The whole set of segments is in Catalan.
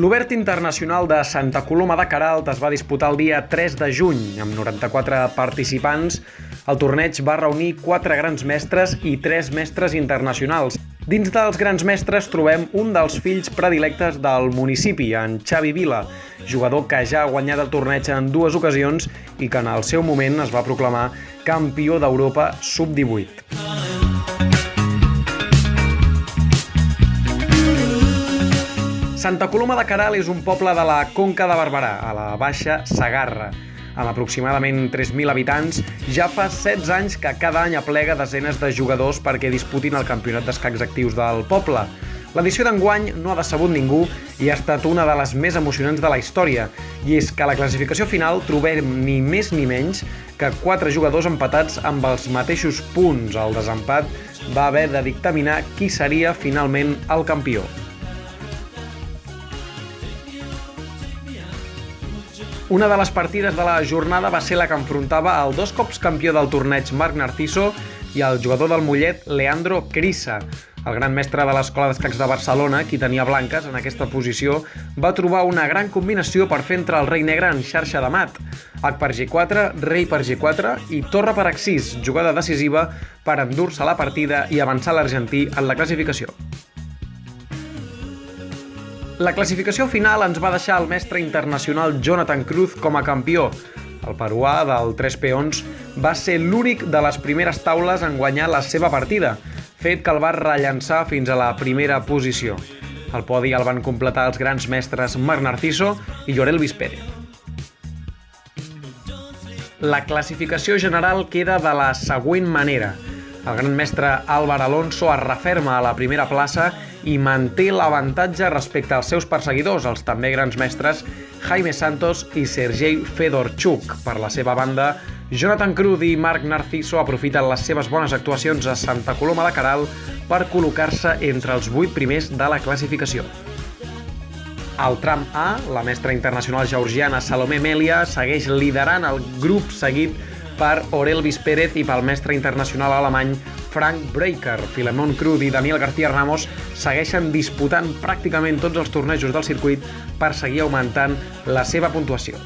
L'Obert Internacional de Santa Coloma de Queralt es va disputar el dia 3 de juny. Amb 94 participants, el torneig va reunir 4 grans mestres i 3 mestres internacionals. Dins dels grans mestres trobem un dels fills predilectes del municipi, en Xavi Vila, jugador que ja ha guanyat el torneig en 2 ocasions i que en el seu moment es va proclamar campió d'Europa sub-18. Santa Coloma de Queralt és un poble de la Conca de Barberà, a la Baixa Segarra. Amb aproximadament 3.000 habitants, ja fa 16 anys que cada any aplega desenes de jugadors perquè disputin el campionat d'escacs actius del poble. L'edició d'enguany no ha decebut ningú i ha estat una de les més emocionants de la història, i és que a la classificació final trobem ni més ni menys que 4 jugadors empatats amb els mateixos punts. El desempat va haver de dictaminar qui seria finalment el campió. Una de les partides de la jornada va ser la que enfrontava el 2 cops campió del torneig Marc Narciso i el jugador del Mollet Leandro Crissa. El gran mestre de l'Escola d'Escacs de Barcelona, qui tenia blanques en aquesta posició, va trobar una gran combinació per fer entrar el rei negre en xarxa de mat. H per G4, rei per G4 i torre per H6, jugada decisiva per endur-se la partida i avançar l'argentí en la classificació. La classificació final ens va deixar el mestre internacional Jonathan Cruz com a campió. El peruà del 3 peons va ser l'únic de les primeres taules en guanyar la seva partida, fet que el va rellançar fins a la primera posició. El podi el van completar els grans mestres Marc Narciso i Llorel Vispérez. La classificació general queda de la següent manera. El gran mestre Álvar Alonso es referma a la primera plaça i manté l'avantatge respecte als seus perseguidors, els també grans mestres Jaime Santos i Sergei Fedorchuk. Per la seva banda, Jonathan Cruz i Marc Narciso aprofiten les seves bones actuacions a Santa Coloma de Queralt per col·locar-se entre els 8 primers de la classificació. Al tram A, la mestra internacional georgiana Salomé Melia segueix liderant el grup seguit per Llorel Vispérez i pel mestre internacional alemany Frank Breaker. Filemón Cruz i Daniel García Ramos segueixen disputant pràcticament tots els tornejos del circuit per seguir augmentant la seva puntuació.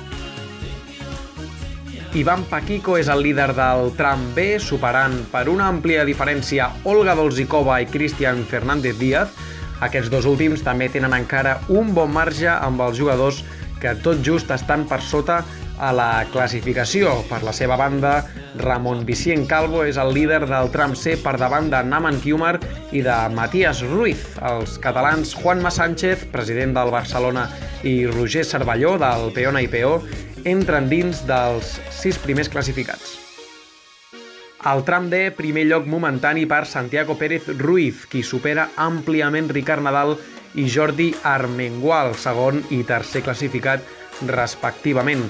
Ivan Paquico és el líder del tram B, superant per una àmplia diferència Olga Dolzikova i Cristian Fernández Díaz. Aquests dos últims també tenen encara un bon marge amb els jugadors que tot just estan per sota a la classificació. Per la seva banda, Ramon Vicient Calvo és el líder del tram C per davant de Naman Kiumar i de Matías Ruiz. Els catalans Juanma Sánchez, president del Barcelona, i Roger Cervelló, del Peona i Peó, entren dins dels 6 primers classificats. Al tram D, primer lloc momentani per Santiago Pérez Ruiz, qui supera àmpliament Ricard Nadal i Jordi Armengual, segon i tercer classificat respectivament.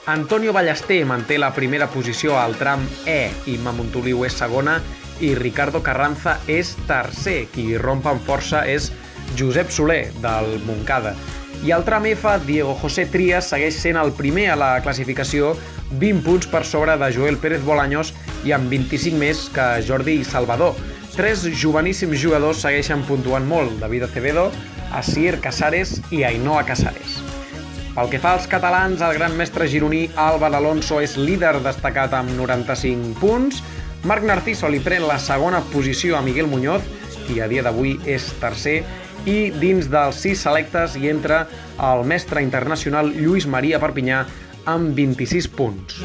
Antonio Ballester manté la primera posició al tram E, Imma Montoliu és segona i Ricardo Carranza és tercer. Qui romp amb força és Josep Soler, del Montcada. I al tram F, Diego José Trias segueix sent el primer a la classificació, 20 punts per sobre de Joel Pérez Bolaños i amb 25 més que Jordi Salvador. 3 joveníssims jugadors segueixen puntuant molt: David Acevedo, Asier Casares i Ainhoa Casares. Pel que fa als catalans, el gran mestre gironí Álvar Alonso és líder destacat amb 95 punts. Marc Narciso li pren la segona posició a Miguel Muñoz, qui a dia d'avui és tercer, i dins dels 6 selectes hi entra el mestre internacional Lluís Maria Perpinyà amb 26 punts.